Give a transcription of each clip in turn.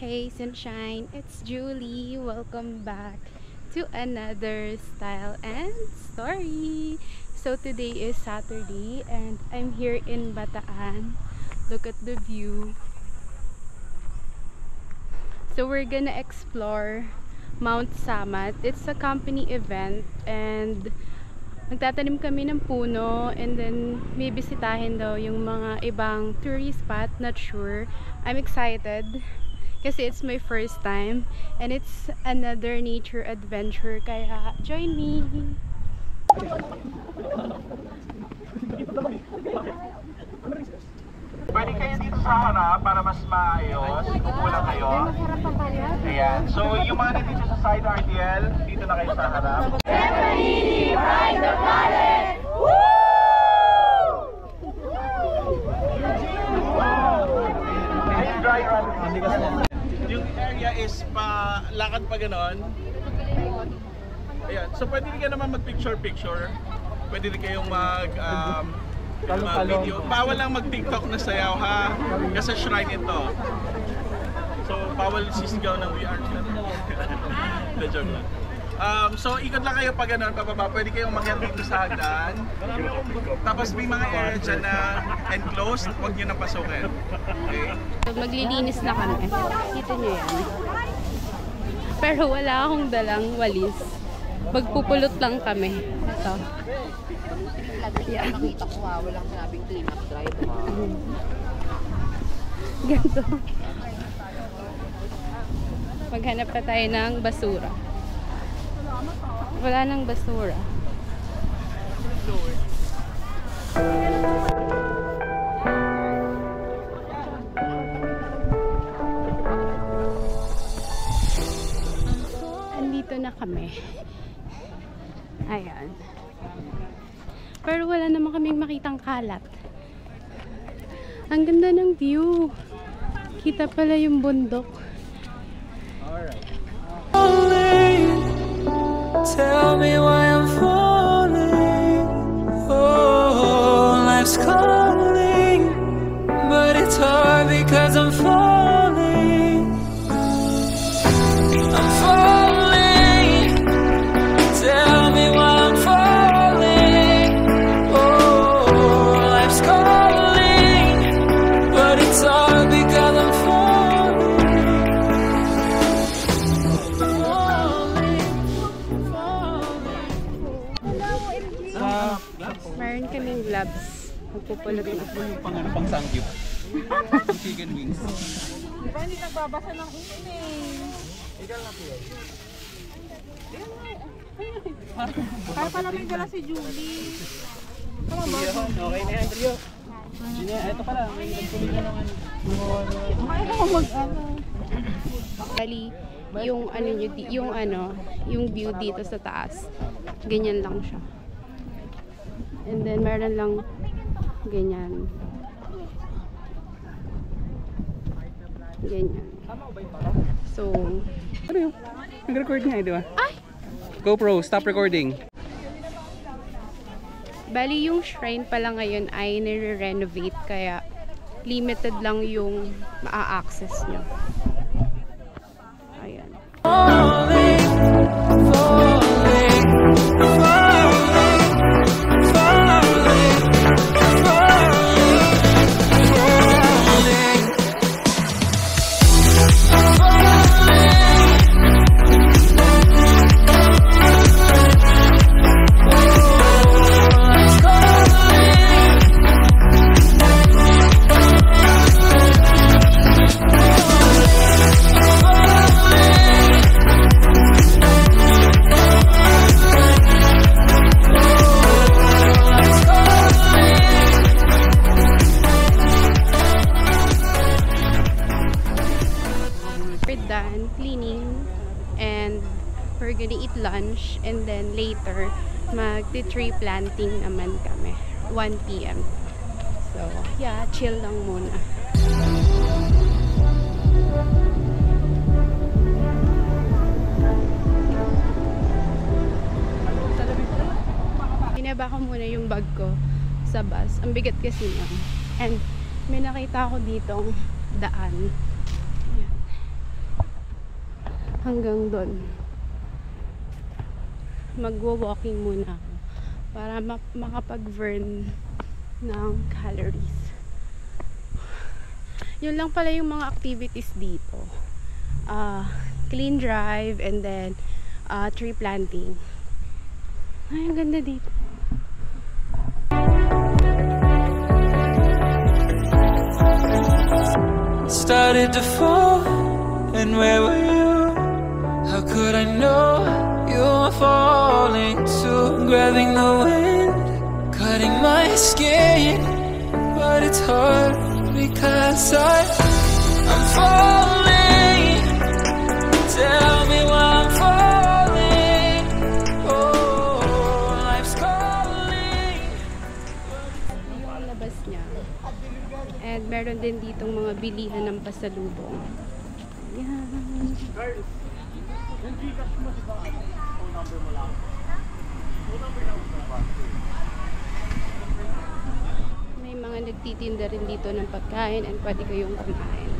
Hey Sunshine, it's Julie. Welcome back to another Style and Story. So today is Saturday and I'm here in Bataan. Look at the view. So we're gonna explore Mount Samat. It's a company event and magtatanim kami ng puno and then may bisitahin daw yung mga ibang tourist spot. Not sure. I'm excited kasi it's my first time and it's another nature adventure, kaya join me. Pwede kayo dito sa harap para mas maayos. Kumula kayo. Ayan. So yung mga nandito sa side RTL, dito na kayo sa harap. Stephanie, ride the planet! Woo! Ayun, dry run. Yung area is pa lakad pa ganon. Ayan. So pwede rin kayo naman mag-picture-picture. Pwede rin kayong video. Bawal lang mag-TikTok na sayaw ha. Kasi shrine ito. So bawal sisigaw ng we are. The joke lang. So ikot lang kayo pa ganun, pababa. Pwede kayong umakyat dito sa hagdan. Tapos may mga area dyan na enclosed, huwag nyo nang pasukin. Okay? So maglilinis na kami. Dito nyo yan. Pero wala akong dalang walis. Magpupulot lang kami. Ito. Yan. Nakita ko nga, walang sinabing clean up drive. Ganito. Maghanap pa tayo ng basura. Wala nang basura. Andito na kami. Ayan. Pero wala naman kaming makitang kalat. Ang ganda ng view. Kita pala yung bundok. Tell me why I'm falling. Oh, life's calling, but it's hard because I'm falling. I'm falling. Tell me why I'm falling. Oh, life's calling, but it's hard because I'm falling. Meron kaming gloves. Magpupulot na. Pang sangyup. Chicken wings. Diba hindi nagbabasa ng email? Para pala may dala si Julie. Okay na yan, Trio. Ito pala, may nagpuloy na naman. Kumain ako mag-ano. Bali, yung view dito sa taas. Ganyan lang siya. And then meron lang ganyan. Ganyan. So, Ano yun? Nag-record nga, di ba? ay! GoPro, stop recording. Bali, yung shrine pala ngayon ay nire-renovate, kaya limited lang yung ma-access nyo. Ayan. Falling, falling, falling, falling, We're done cleaning and we're gonna eat lunch, and then later magti-tree planting naman kami 1 PM. So yeah, chill lang muna. Binaba ko muna yung bag ko sa bus. Ang bigat kasi niya. And may nakita ako ditong daan. Ayan. hanggang doon. Magwa-walking muna ako para makapag-burn ng calories. Yun lang pala yung mga activities dito. Clean drive and then tree planting. Ay, ang ganda dito. Started to fall, and where were you? How could I know you were falling too? Grabbing the wind, cutting my skin, but it's hard because I'm falling. Tell me why I'm falling. Oh, life's calling. Yung labas niya. And meron din ditong mga bilihan ng pasalubong. Ayan. May mga nagtitinda rin dito ng pagkain and pwede kayong kumain.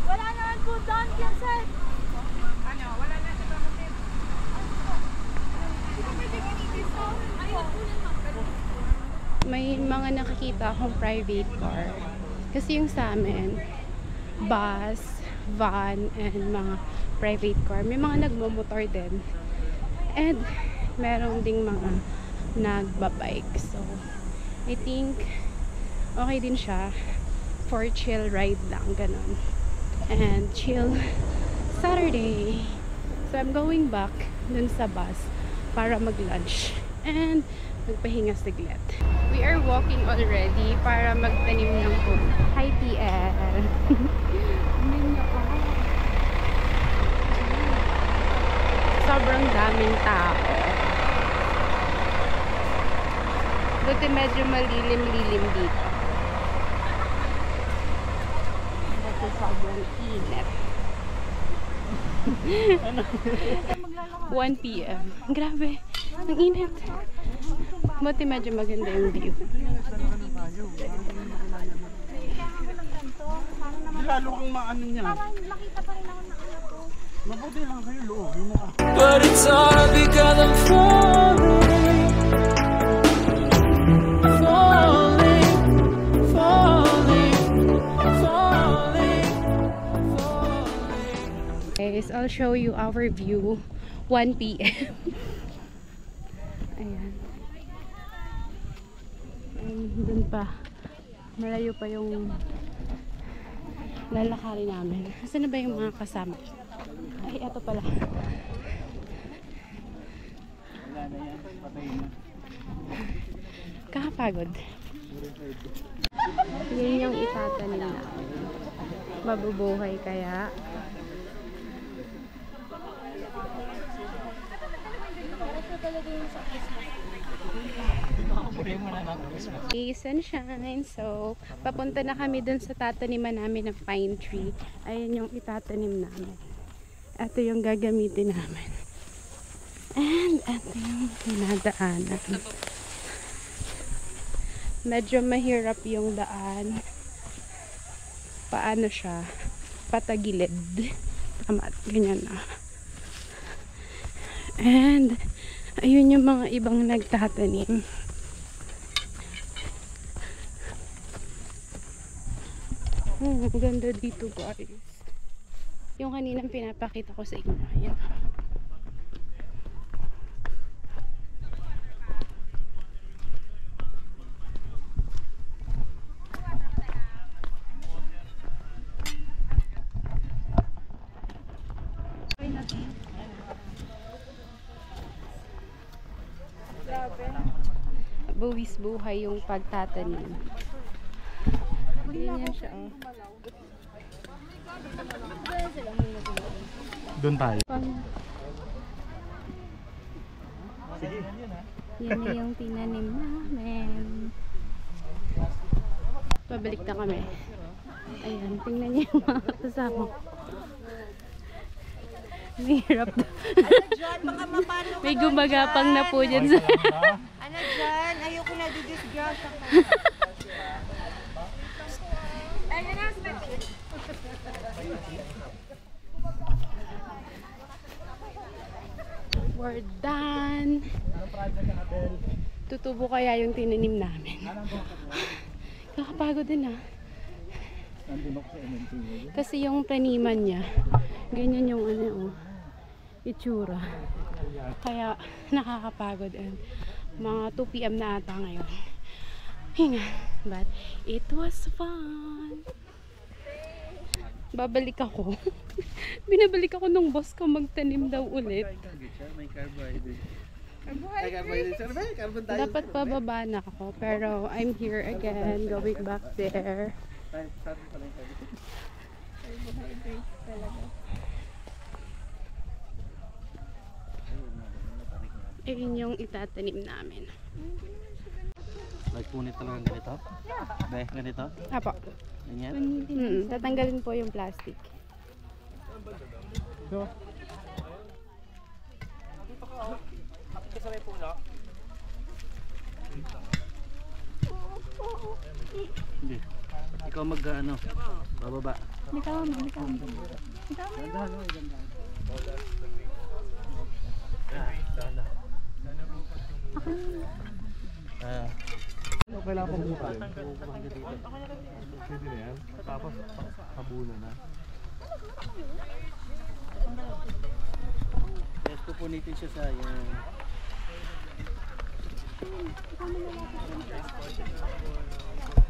Wala naman po doon, sir. Ano? Wala na sa pamangkin. May mga nakikita akong private car. Kasi yung sa amin, bus, van, and mga private car. May mga nagmamotor din. And meron ding mga nagbabike. So, I think okay din siya for chill ride lang, ganun. And chill Saturday. So, I'm going back dun sa bus para mag-lunch. And magpahinga saglit. We are walking already para magtanim ng puno. Hi, TL! Sobrang daming tao. Buti medyo malilim-lilim dito. Kasi sobrang init. 1 PM. Grabe. Ang init. Buti medyo maganda yung view. Lalo kang maano niya. Mabuti lang kayo loob. But it's all because I'm falling, falling, falling, falling, falling. Guys, I'll show you our view. 1 PM. Ayan. Dun pa. Malayo pa yung lalakarin namin. Asan na ba yung mga kasama? Ay, eto pala. Kakapagod. Yan yung itatanim namin. Mabubuhay kaya. Okay, sunshine. So, papunta na kami dun sa tataniman namin ng pine tree. Ayan yung itatanim namin. Ito yung gagamitin namin. And ito yung pinadaanan. Medyo mahirap yung daan. Paano siya? Patagilid. Tama, ganyan na. And ayun yung mga ibang nagtatanim. Ang ganda dito, guys. Yung kaninang pinapakita ko sa inyo. Ayan. Buwis buhay yung pagtatanim. Ganyan siya, oh. Doon tayo. Yan na yung tinanim namin. Pabalik na kami. Ayan, tingnan niyo yung mga kasama ko. Mahirap na. May gumagapang na po dyan sa... Ano dyan? Ayoko na didisgrasya ka. We're done. Tutubo kaya yung tinanim namin. Nakapagod din ah. Kasi yung taniman niya, ganyan yung ano, itsura. Kaya nakakapagod. And mga 2 PM na ata ngayon. Hinga. But it was fun. Babalik ako. Binabalik ako nung boss ko magtanim daw ulit. May carbohydrate. Dapat pababa na ako, pero I'm here again, going back there. Ayun yung itatanim namin. Like punit talagang ganito? Be, ganito? Apo. Ganyan? Tatanggalin po yung plastic. Hindi. Ikaw mag-ano? Bababa. Kailangan ko buka rin. Pwede na yan. Tapos habunan na. Yes, pupunitin siya sa yan.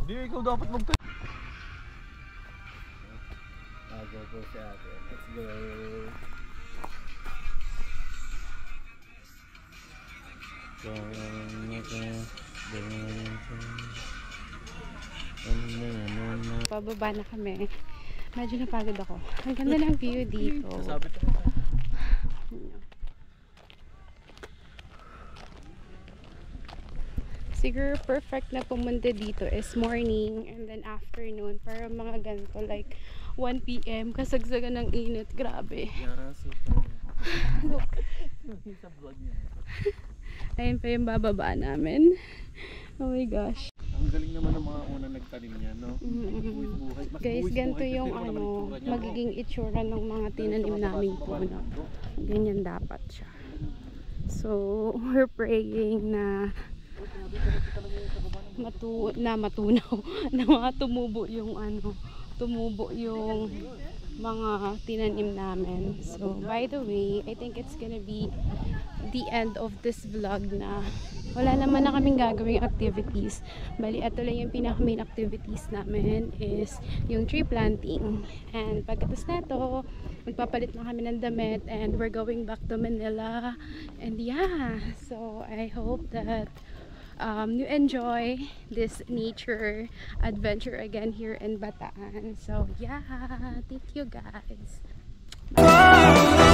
Hindi, ikaw dapat magtanim. Go po siya ate. Let's go. Pababa na kami. Medyo napagod ako. Ang ganda ng view dito. Siguro perfect na pumunta dito is morning and then afternoon para mga ganito like 1 PM kasagsagan ng init. Grabe. Look. Ayun pa yung bababa namin. Oh my gosh. Ang galing naman ng mga unang nagtanim niya, no? Buhay. Guys, ganito yung ano, magiging itsura ng mga tinanim namin puno. Ganyan dapat siya. So, we're praying na matunaw na mga tumubo yung ano, tumubo yung mga tinanim namin. So, by the way, I think it's gonna be the end of this vlog na wala naman na kaming gagawing activities. Bali, ito lang yung pinaka-main activities namin is yung tree planting. And pagkatapos na ito, magpapalit na kami ng damit and we're going back to Manila. And yeah, so I hope that you enjoy this nature adventure again here in Bataan. So yeah, thank you guys. Bye.